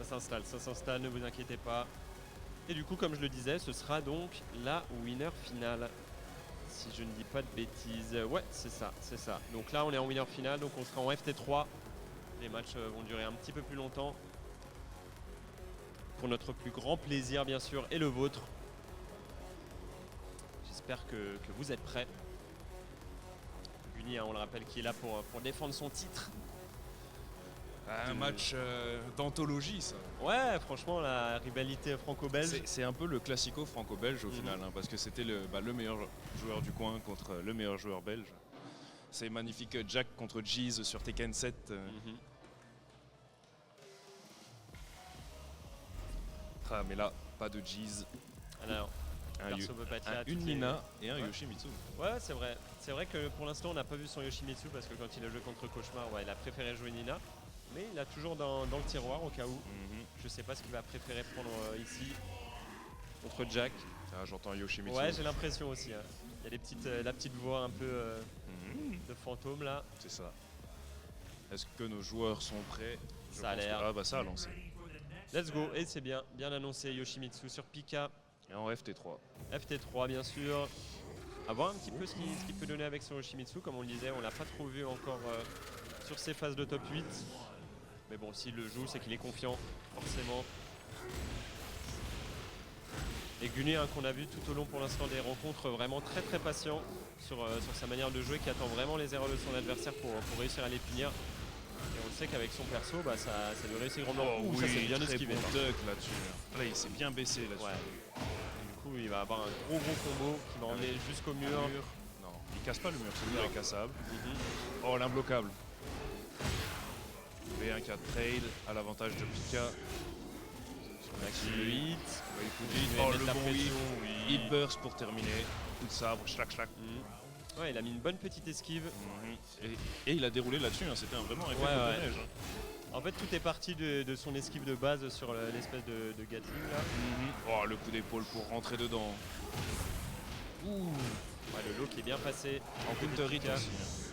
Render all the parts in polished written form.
ça s'installe, ne vous inquiétez pas. Et du coup, comme je le disais, ce sera donc la winner finale. Si je ne dis pas de bêtises. Ouais, c'est ça, c'est ça. Donc là, on est en winner finale, donc on sera en FT3. Les matchs vont durer un petit peu plus longtemps. Pour notre plus grand plaisir, bien sûr, et le vôtre. J'espère que vous êtes prêts. Guni, hein, on le rappelle, qui est là pour défendre son titre. Un match d'anthologie, ça. Ouais, franchement, la rivalité franco-belge. C'est un peu le classico franco-belge au final, hein, parce que c'était le meilleur joueur du coin contre le meilleur joueur belge. C'est magnifique Jack contre Jeez sur Tekken 7. Ah, mais là, pas de Jeez. Alors, une Nina et un Yoshimitsu. Ouais, c'est vrai. C'est vrai que pour l'instant, on n'a pas vu son Yoshimitsu parce que quand il a joué contre Cauchemar, ouais, il a préféré jouer Nina. Mais il a toujours dans le tiroir au cas où. Je sais pas ce qu'il va préférer prendre ici contre Jack. Ah, j'entends Yoshimitsu. Ouais, j'ai l'impression aussi. Hein. Il y a la petite voix un peu de fantôme là. C'est ça. Est-ce que nos joueurs sont prêts? Ça a l'air. Ah bah ça a lancé. Let's go. Et c'est bien annoncé Yoshimitsu sur Pika. Et en FT3. FT3 bien sûr. À voir un petit peu ce qu'il peut donner avec son Yoshimitsu. Comme on le disait, on l'a pas trop vu encore sur ces phases de top 8. Mais bon, s'il le joue, c'est qu'il est confiant, forcément. Et Guni, hein, qu'on a vu tout au long pour l'instant des rencontres, vraiment très très patient sur sa manière de jouer, qui attend vraiment les erreurs de son adversaire pour réussir à les punir. Et on le sait qu'avec son perso, bah, ça lui réussit grandement. Oui, ça c'est bien esquivé. Bon duck là-dessus. Là, il s'est bien baissé là-dessus. Ouais. Et du coup, il va avoir un gros combo qui va emmener jusqu'au mur. Non, il casse pas le mur, ce mur est cassable. Oh, l'imbloquable. V1 4 trade à l'avantage de Pika. On active le hit. Oh, le bon hit. Hit burst pour terminer. Coup de sabre, schlac schlac. Ouais, il a mis une bonne petite esquive. Et il a déroulé là-dessus, hein. C'était un vraiment effet de neige. En fait, tout est parti de son esquive de base sur l'espèce de Gatling là. Oh, le coup d'épaule pour rentrer dedans. Ouais, le low qui est bien passé. En counter hit aussi,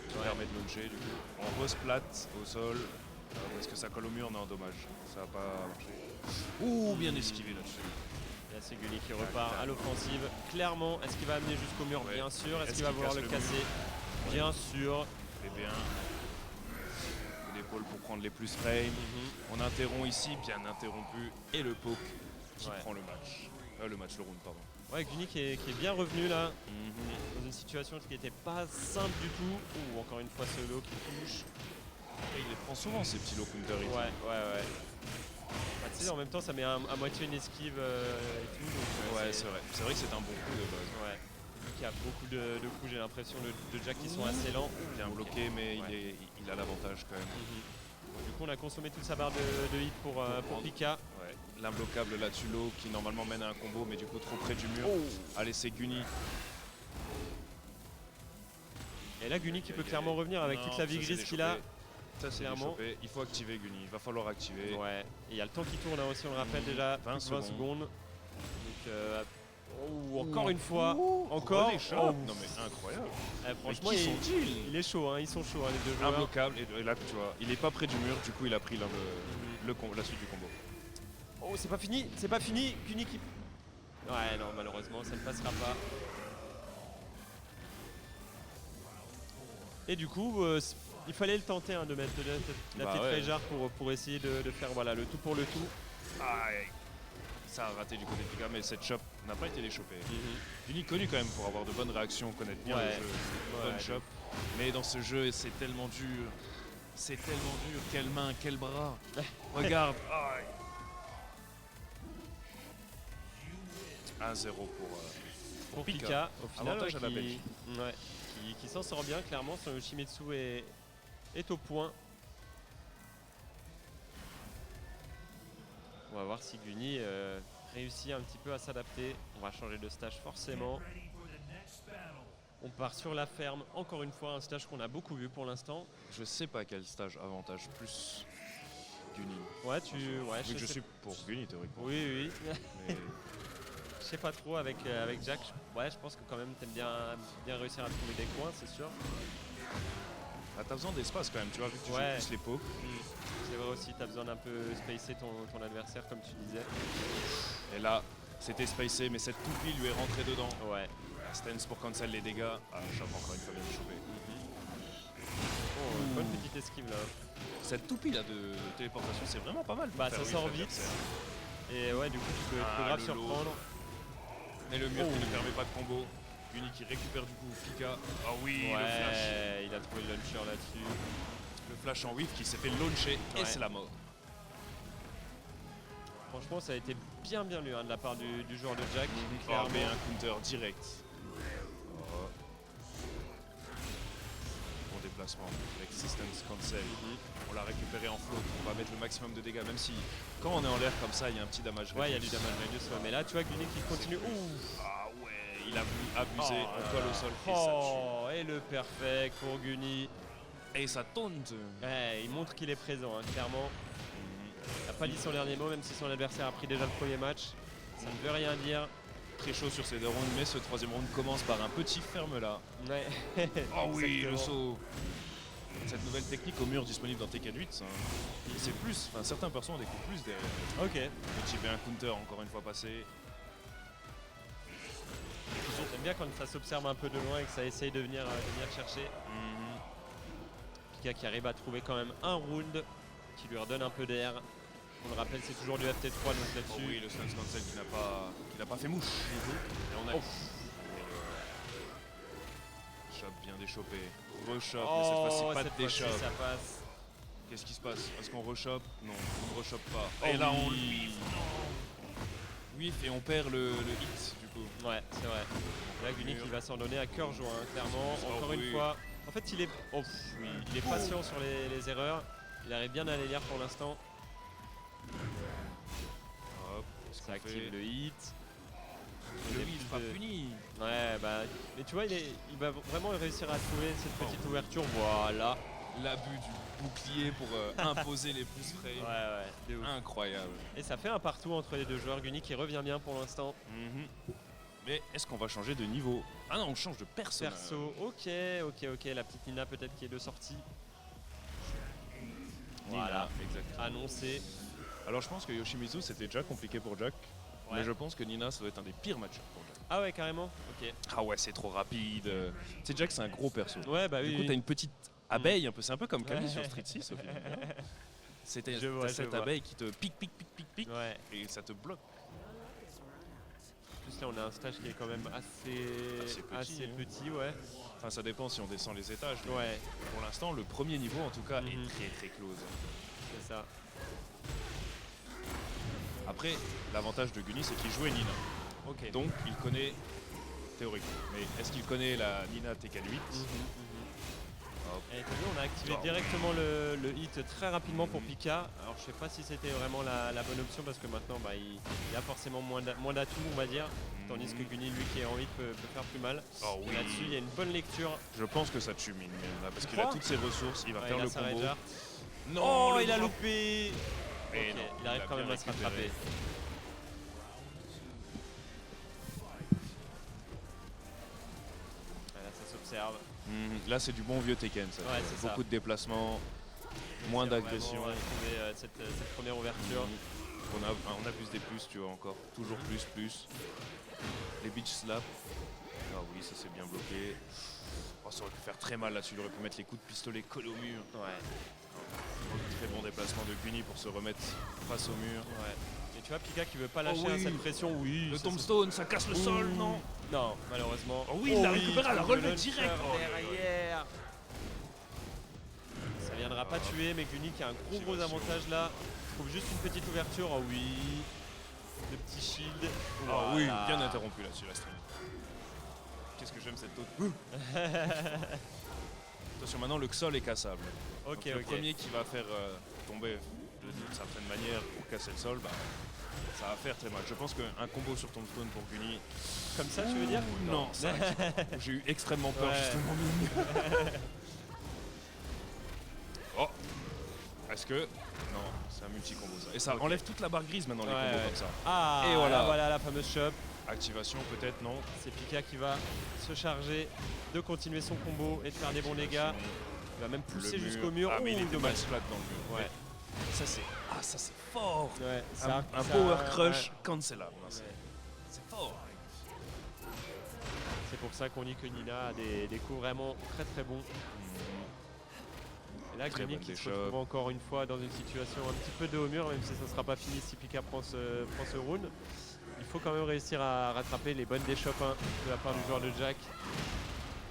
qui permet de launcher du coup. On re-splat au sol. Est-ce que ça colle au mur? Non, dommage. Ça n'a pas marché. Bien esquivé là-dessus. Là, c'est Guni qui repart à l'offensive. Clairement, est-ce qu'il va amener jusqu'au mur? Bien sûr. Est-ce qu'il va vouloir le casser? Bien sûr. C'est bien. Coup d'épaule pour prendre les plus frames. On interrompt ici, bien interrompu. Et le poke qui prend le match. Le round, pardon. Ouais, Guni qui est bien revenu là. Dans une situation qui n'était pas simple du tout. Encore une fois, ce low qui touche. Et il les prend souvent ces petits low counter hit. Ouais. Bah, tu sais, en même temps, ça met à moitié une esquive et tout. Donc, c'est vrai. C'est vrai que c'est un bon coup de base. Ouais. Il y a beaucoup de coups, j'ai l'impression, de Jack qui sont assez lents. Bien bloqué, mais il a l'avantage quand même. Du coup, on a consommé toute sa barre de hit pour Pika. Ouais. L'imbloquable là-dessus, low qui normalement mène à un combo, mais du coup trop près du mur. Allez, c'est Guni. Et là, Guni qui peut clairement revenir avec toute la vie grise qu'il a. Ça, c'est échauffé. Il faut activer Guni. Il va falloir activer. Ouais. Et il y a le temps qui tourne hein, aussi, on le rappelle déjà. 20 secondes. Donc, encore une fois. Encore. Non, mais incroyable. Franchement, mais qui sont-ils? Il est chaud, hein, ils sont chauds, hein, les deux joueurs. Imbloquable. Et là, tu vois, il est pas près du mur. Du coup, il a pris la suite du combo. Oh, c'est pas fini. Guni qui. Ouais, non, malheureusement, ça ne passera pas. Et du coup, il fallait le tenter hein, de mettre la petite Rayjar pour essayer de faire voilà, le tout pour le tout. Ça a raté du côté de Pika, mais cette chop n'a pas été déchopée. Guni connu quand même pour avoir de bonnes réactions, connaître bien le jeu, bonne chop. Mais dans ce jeu, c'est tellement dur. C'est tellement dur. Quelle main, quel bras. Regarde. 1-0 pour Pika. Au final, avantage à la Belgique. Qui s'en sort bien, clairement. Son Yoshimitsu est au point. On va voir si Guni réussit un petit peu à s'adapter. On va changer de stage forcément. On part sur la ferme, encore une fois, un stage qu'on a beaucoup vu pour l'instant. Je sais pas quel stage avantage plus Guni. Vu que je suis pour Guni théoriquement. Oui. Mais... Je sais pas trop avec Jack. Je pense que quand même t'aimes bien réussir à trouver des coins, c'est sûr. T'as besoin d'espace quand même, tu vois, vu que tu joues plus les pokes. C'est vrai aussi, t'as besoin d'un peu spacer ton adversaire comme tu disais. Et là, c'était spacé, mais cette toupie lui est rentrée dedans. Ouais. Stance pour cancel les dégâts. Ah, Chop encore une fois bien chopé. Oh, une bonne petite esquive là. Cette toupie là de téléportation, c'est vraiment pas mal. Bah ça sort vite. Et ouais, du coup tu peux grave le surprendre. Et le mur qui ne permet pas de combo. Uni qui récupère du coup Pika. Ah oui, ouais, le flash. Il a trouvé le launcher là-dessus. Le flash en whiff qui s'est fait launcher et c'est la mort. Franchement, ça a été bien lu hein, de la part du joueur de Jack. Clairement. Mais un counter direct. Oh. Bon déplacement avec Systems Cancel. On l'a récupéré en float. On va mettre le maximum de dégâts, même si quand on est en l'air comme ça, il y a un petit damage. Ouais, il y a du damage radius. Ouais. Mais là, tu vois, Guni qui continue. Ah ouais, il a voulu abuser. On colle au sol et ça tue. Et le perfect pour Guni. Et ça taunt. Ouais, il montre qu'il est présent, hein, clairement. Il n'a pas dit son dernier mot, même si son adversaire a pris déjà le premier match. Ça ne veut rien dire. Très chaud sur ces deux rounds, mais ce troisième round commence par un petit ferme là. Ouais. Oh oui, le saut. Cette nouvelle technique au mur disponible dans Tekken 8, c'est plus, enfin certains persos ont des coups plus derrière. Ok. Petit bien un counter encore une fois passé. J'aime bien quand ça s'observe un peu de loin et que ça essaye de venir chercher. Pika qui arrive à trouver quand même un round qui lui redonne un peu d'air. On le rappelle, c'est toujours du FT3 donc là-dessus. Oh oui, le stance cancel qui n'a pas fait mouche. Et on a Chop bien déchopé. Rechop, mais cette fois-ci pas de déchop. Ça passe. Qu'est-ce qui se passe? Est-ce qu'on rechoppe? Non, on ne rechoppe pas. Oh et là on whiff. Whiff et on perd le hit du coup. Ouais, c'est vrai. Là, Guni qui va s'en donner à cœur joie, hein, clairement. Encore une fois. En fait, il est patient sur les erreurs. Il arrive bien à les lire pour l'instant. Hop, ça active le hit. Le hit pas puni. Ouais, bah. Mais tu vois, il va vraiment réussir à trouver cette petite ouverture. Voilà. L'abus du bouclier pour imposer les plus frais. Ouais, incroyable. Et ça fait un partout entre les deux joueurs. Guni qui revient bien pour l'instant. Mais est-ce qu'on va changer de niveau? Ah non, on change de personnage. Perso, ok. La petite Nina peut-être qui est de sortie. Voilà, exactement. Annoncé. Alors je pense que Yoshimitsu c'était déjà compliqué pour Jack. Ouais. Mais je pense que Nina ça doit être un des pires matchs pour Jack. Ah ouais, carrément. Ok. Ah ouais, c'est trop rapide. Tu sais, Jack c'est un gros perso. Ouais, bah oui. Du coup, t'as une petite abeille un peu. C'est un peu comme Camille sur Street 6 au final. C'était cette abeille qui te pique. Ouais. Et ça te bloque. En plus là, on a un stage qui est quand même assez petit, ouais. Enfin, ça dépend si on descend les étages. Ouais. Pour l'instant, le premier niveau en tout cas est très close. C'est ça. Après, l'avantage de Guni, c'est qu'il jouait Nina. Ok. Donc, il connaît théoriquement. Mais est-ce qu'il connaît la Nina Tekken 8? Et t'as vu, on a activé directement le hit très rapidement pour Pika. Alors je sais pas si c'était vraiment la bonne option parce que maintenant bah, il a forcément moins d'atouts on va dire. Tandis que Guni lui qui est en hit peut faire plus mal. Oh oui. Là-dessus il y a une bonne lecture. Je pense que ça tue Mine parce qu'il a toutes ses ressources, il va faire le combo. Non, il a loupé. Okay, non, il arrive quand même à se rattraper. Là ça s'observe. Là c'est du bon vieux Tekken ça. Ouais, beaucoup de déplacements, moins d'agression. Cette première ouverture. On abuse des plus, tu vois encore. Toujours plus. Les beach slaps. Ah oui, ça c'est bien bloqué. Oh, ça aurait pu faire très mal là-dessus. Il aurait pu mettre les coups de pistolet collés au mur. Ouais. Très bon déplacement de Guni pour se remettre face au mur. Ouais. Et tu vois Pika qui veut pas lâcher cette pression. Oui. Le tombstone, ça casse le sol, non? Non, malheureusement. Oh oui, il l'a récupéré à la relevée direct. Derrière. Ça viendra pas tuer, mais Guni qui a un gros avantage là. Trouve juste une petite ouverture. Oh oui. Le petit shield. Ah oui, bien interrompu là-dessus la stream. Qu'est-ce que j'aime cette autre. Attention, maintenant le Xol est cassable. Ok. Le premier qui va faire tomber d'une certaine manière pour casser le sol, bah, ça va faire très mal. Je pense qu'un combo sur Tombstone pour Guni. Comme ça, tu veux dire? Non, j'ai eu extrêmement peur justement. Oh, est-ce que... Non, c'est un multi-combo ça. Et ça enlève toute la barre grise maintenant les combos comme ça. Ah, et voilà la fameuse chop. Activation peut-être, non? C'est Pika qui va se charger de continuer son combo et de faire des bons dégâts. Il va même pousser jusqu'au mur. Ah mais il est dommage flat dans le mur. Ouais. Ça c'est fort. Ouais, Un power crush cancelable. C'est fort. C'est pour ça qu'on dit que Nina a des coups vraiment très très bons. Et là, Guni qui se retrouve encore une fois dans une situation un petit peu de haut mur, même si ça ne sera pas fini si Pika prend ce round. Il faut quand même réussir à rattraper les bonnes déchoppes de la part du joueur de Jack.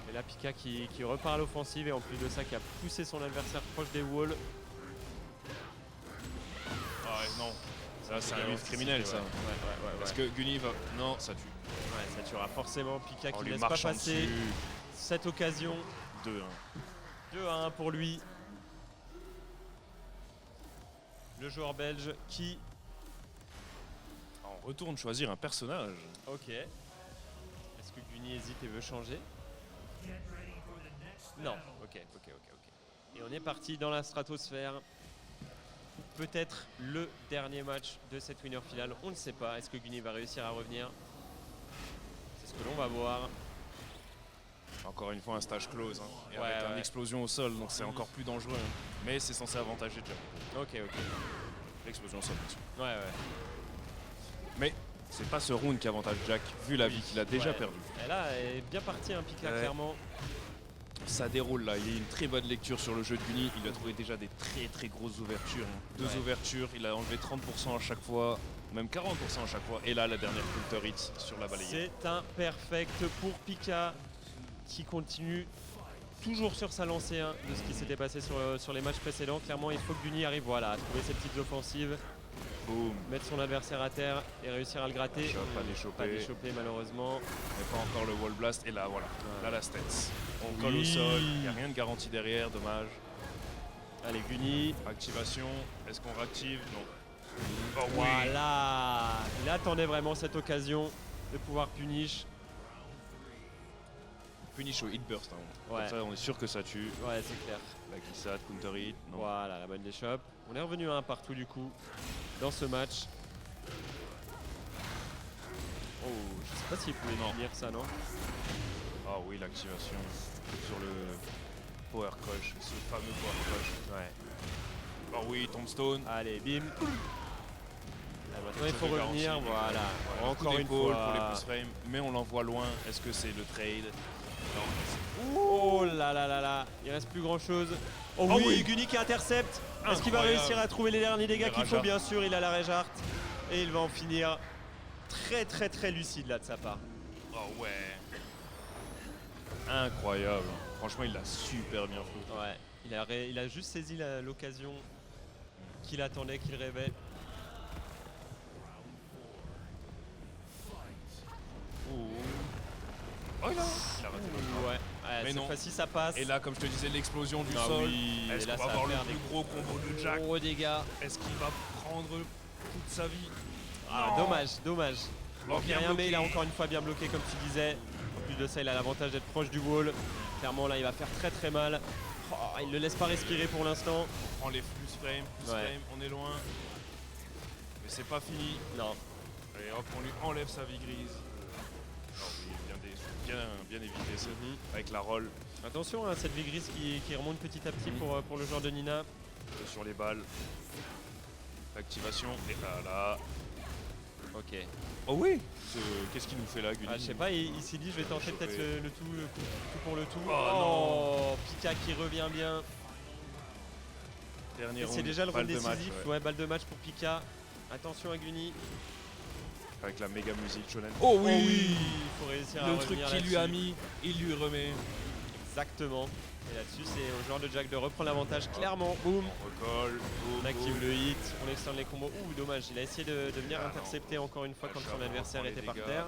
Et là, Pika qui repart à l'offensive et en plus de ça, qui a poussé son adversaire proche des walls. Ah ouais, non. Ça, c'est un livre criminel, ça. Ouais. Parce que Guni va... Non, ça tue. Ouais, ça tuera forcément. Pika qui ne laisse pas passer cette occasion. 2-1. 2-1 pour lui. Le joueur belge qui... On retourne choisir un personnage. Ok. Est-ce que Guni hésite et veut changer? Non. Ok. Et on est parti dans la stratosphère. Peut-être le dernier match de cette winner finale. On ne sait pas. Est-ce que Guni va réussir à revenir? C'est ce que l'on va voir. Encore une fois un stage close. Et ouais, avec une explosion au sol, donc c'est encore plus dangereux. Mais c'est censé avantager Jack. Ok. L'explosion au sol, bien sûr. Ouais. Mais c'est pas ce round qui avantage Jack, vu la vie qu'il a déjà perdue. Et là, elle est bien partie, Pika, clairement. Ça déroule là, il y a une très bonne lecture sur le jeu de Guni. Il a trouvé déjà des très grosses ouvertures. Deux ouvertures, il a enlevé 30% à chaque fois, même 40% à chaque fois. Et là, la dernière counter hit sur la balayée. C'est un perfect pour Pika qui continue toujours sur sa lancée de ce qui s'était passé sur les matchs précédents. Clairement, il faut que Guni arrive à trouver ses petites offensives. Boum. Mettre son adversaire à terre et réussir à le gratter. Pas déchopé malheureusement. Mais pas encore le wall blast. Et là, voilà. Là, la stance. On colle au sol. Il n'y a rien de garanti derrière. Dommage. Allez, Guni. Activation. Est-ce qu'on réactive? Non. Oh, voilà. Il attendait vraiment cette occasion de pouvoir punish. Punish au hit burst. Ouais. Comme ça, on est sûr que ça tue. Ouais, c'est clair. La glissade, counter hit. Non. Voilà, la bonne déchoppe. On est revenu à un partout du coup dans ce match. Oh, je sais pas s'il pouvait finir ça, non? Ah oui, l'activation sur le power crush, ce fameux power crush. Ouais. Oh oui, tombstone. Allez, bim. Là, maintenant il faut revenir, voilà. Encore une fois pour les push frames, mais on l'envoie loin. Est-ce que c'est le trade? Non. Oh là, il reste plus grand chose. Oh oui, Guni qui intercepte. Est-ce qu'il va réussir à trouver les derniers dégâts qu'il faut? Bien sûr, il a la Reinhardt et il va en finir très lucide là de sa part. Oh ouais. Incroyable. Franchement, il l'a super bien fait. Ouais, il a juste saisi l'occasion qu'il attendait, qu'il rêvait. Oh il a raté l'autre. Ouais, cette fois-ci ça passe. Et là, comme je te disais, l'explosion du sol. Est-ce qu'on va avoir le plus gros combo de Jack? Gros dégâts. Est-ce qu'il va prendre toute sa vie? Dommage. Bon, rien, mais il a encore une fois bien bloqué comme tu disais. En plus de ça, il a l'avantage d'être proche du wall. Clairement là, il va faire très mal. Oh, il ne le laisse pas respirer pour l'instant. On prend les plus frames, on est loin. Mais c'est pas fini. Non. Et hop, on lui enlève sa vie grise. Oh oui, bien évité ça, avec la roll. Attention à cette vie grise qui remonte petit à petit pour le joueur de Nina. Sur les balles. Activation, et là. Ok. Oh oui. Qu'est-ce qu'il nous fait là, Guni? Je sais pas, il s'est dit je vais tenter peut-être le tout pour le tout. Oh non. Pika qui revient bien. Dernier round. C'est déjà le round décisif. Match, balle de match pour Pika. Attention à Guni. Avec la méga musique shonen. Oh oui, il faut réussir à le truc qu'il lui a mis, il lui remet. Exactement. Et là-dessus, c'est au joueur de Jack de reprendre l'avantage clairement. Boum. On recolle. On active le hit, on externe les combos. Ouh, dommage, il a essayé de venir intercepter encore une fois quand son adversaire était par terre.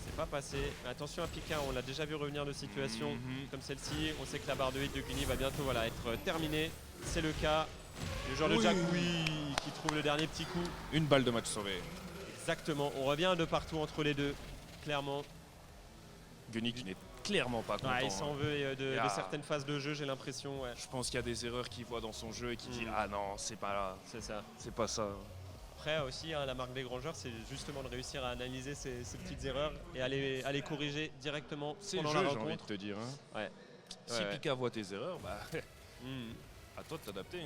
C'est pas passé. Mais attention à Pika, on l'a déjà vu revenir de situations comme celle-ci. On sait que la barre de hit de Guni va bientôt être terminée. C'est le cas. Le joueur de Jack, qui trouve le dernier petit coup. Une balle de match sauvée. Exactement, on revient de partout entre les deux, clairement. Guni qui n'est clairement pas content. Il s'en veut de certaines phases de jeu, j'ai l'impression. Ouais. Je pense qu'il y a des erreurs qu'il voit dans son jeu et qu'il dit ah non, c'est pas là. C'est ça. C'est pas ça. Après aussi, la marque des grands joueurs, c'est justement de réussir à analyser ces petites erreurs et à les corriger directement pendant la rencontre. J'ai envie de te dire. Ouais. Si Pika voit tes erreurs, bah à toi de t'adapter.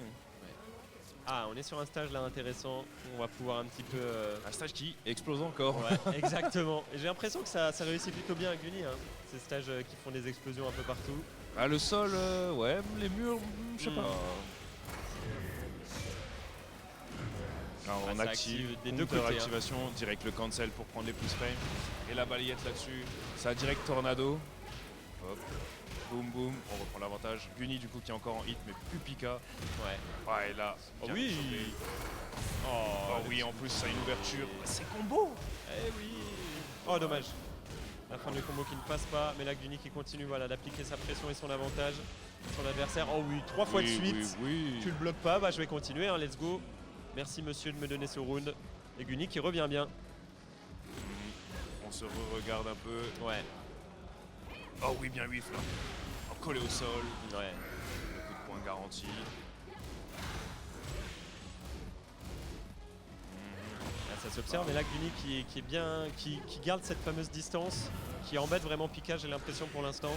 Ah, on est sur un stage là intéressant. On va pouvoir un petit peu. Un stage qui explose encore. Ouais, exactement. Et j'ai l'impression que ça réussit plutôt bien à Guni. Hein. Ces stages qui font des explosions un peu partout. Ah, le sol, ouais, les murs, je sais pas. Alors, on ça active des deux counter côtés, activation, direct le cancel pour prendre les plus frames. Et la balayette là-dessus, ça a direct tornado. Hop, boum boum, on reprend l'avantage. Guni du coup qui est encore en hit mais plus Pika. Ouais. Ouais, et là, Oh bien oui. chopé. Oh, Oh oui, en plus ça a une ouverture. C'est combo. Eh oui. Oh dommage. La fin du combo qui ne passe pas, mais là Guni qui continue voilà, d'appliquer sa pression et son avantage sur l'adversaire. Oh oui, 3 fois de suite. Oui. Tu le bloques pas, bah je vais continuer, hein, let's go. Merci monsieur de me donner ce round. Et Guni qui revient bien. On se regarde un peu. Ouais. Oh oui, bien 8 là. Collé au sol. Ouais. Le coup de poing garanti. Là, ça s'observe, et là Guni qui est bien, qui garde cette fameuse distance, qui embête vraiment Pika, j'ai l'impression pour l'instant.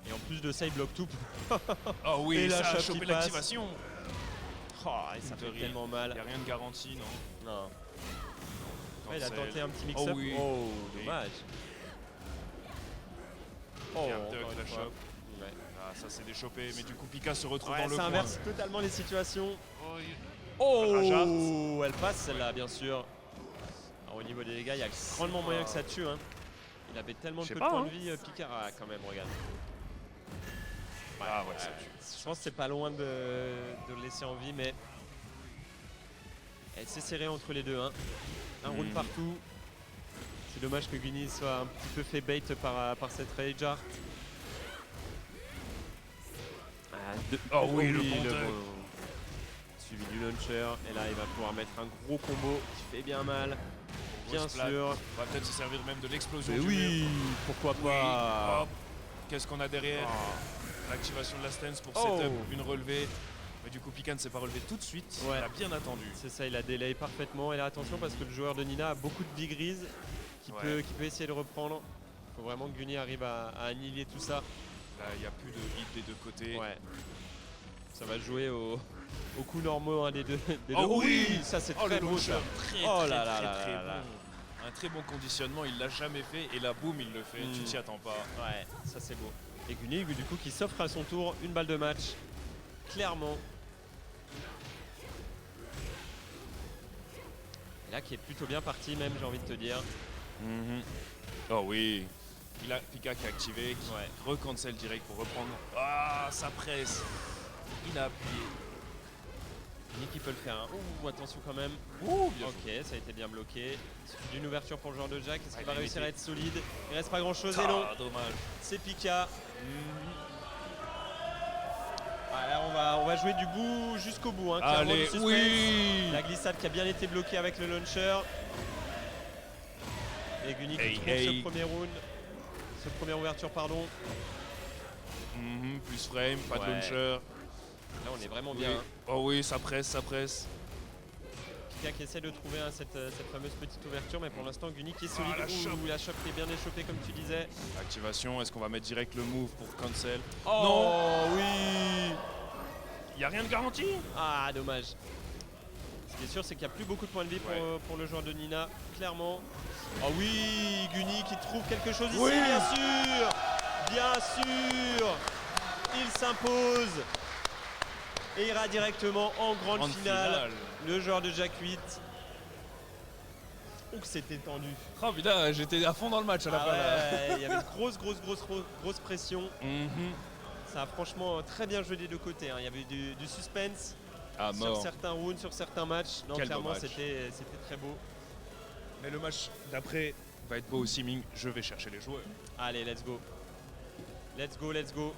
Et en plus de ça, il bloque tout. Oh oui, et ça la a chope chopé qui passe. l'activation. Oh, et ça fait tellement mal. Il n'y a rien de garanti, non. Non. Ouais, il a Cancel. tenté un petit mix-up. Oh oui. Oh, Oui. dommage. Oh, Bien, encore direct une la fois. chope. Ouais. Ah, ça c'est déchopé, mais du coup Pika se retrouve Ouais, dans le ça coin. inverse totalement les situations. Oh, Oh, elle passe celle-là, bien sûr. Alors, au niveau des dégâts, il y a grandement moyen que ça tue. Hein. Il avait tellement Je sais peu pas, de points hein. de vie, Pika. Ah, quand même, regarde. Ah ouais, ça tue. Je pense que c'est pas loin de le laisser en vie, mais c'est serré entre les deux. Hein. Un round partout. C'est dommage que Guni soit un petit peu fait bait par cette Rage Art. Oh oui, le bon duck. Suivi du launcher. Et là, il va pouvoir mettre un gros combo qui fait bien mal. Bien Grosse plate. sûr. On va peut-être se servir même de l'explosion Mais du oui, mur. pourquoi Oui. pas. Hop. Qu'est-ce qu'on a derrière? Oh. L'activation de la stance pour Oh. setup, une relevée. Mais du coup, Pika ne s'est pas relevé tout de suite. Ouais. Il a bien attendu. C'est ça, il a délai parfaitement. Et là, attention parce que le joueur de Nina a beaucoup de vie grise qui peut essayer de reprendre. Il faut vraiment que Guni arrive à annihiler tout ça. Là, il n'y a plus de hit des deux côtés. Ouais. Ça va jouer au coups normaux des deux. Oh oui, ça c'est Oh, très le beau ça. Très, Oh très, là là très, là très là bon. là. Un très bon conditionnement, il l'a jamais fait. Et là, boum, il le fait. Tu t'y attends pas. Ouais, ça c'est beau. Et Guni, du coup, qui s'offre à son tour une balle de match. Clairement. Et là, qui est plutôt bien parti, même, j'ai envie de te dire. Oh oui. Il a Pika qui est activé, qui recancel direct pour reprendre. Ah, ça presse. Il a appuyé. Guni qui peut le faire. Hein. Ouh, attention quand même. Ouh, bien Ok, ça a été bien bloqué. Il suffit d'une ouverture pour le joueur de Jack. Est-ce qu'il va il réussir à était- être solide? Il reste pas grand chose et non. Ah, dommage. C'est Pika. Voilà, on va jouer du bout jusqu'au bout. Hein, clairement, Allez, du suspense. oui. La glissade qui a bien été bloquée avec le launcher. Et Guni qui trouve ce premier round. Ce première ouverture, pardon. Plus frame, pas de Ouais. launcher. Là, on est vraiment Oui. bien. Hein. Oh oui, ça presse, ça presse. Pika qui essaie de trouver cette fameuse petite ouverture, mais pour l'instant, Guni qui est solide. la chope. La chope qui est bien échauffée, comme tu disais. Activation, est-ce qu'on va mettre direct le move pour cancel? Oh Non. oui. Il n'y a rien de garanti. Ah, dommage. Ce qui est sûr, c'est qu'il n'y a plus beaucoup de points de vie pour le joueur de Nina, clairement. Oh oui, Guni qui trouve quelque chose ici, bien sûr. Bien sûr. Il s'impose. Et ira directement en grande finale. Le joueur de Jack 8. Oh, que c'était tendu. Oh putain, j'étais à fond dans le match à la fin. Ouais, il y avait une grosse pression. Ça a franchement très bien joué des deux côtés. Hein. Il y avait du suspense sur certains rounds, sur certains matchs. Non, clairement, c'était très beau. Mais le match d'après va être beau aussi, Ming. Je vais chercher les joueurs. Allez, let's go. Let's go, let's go.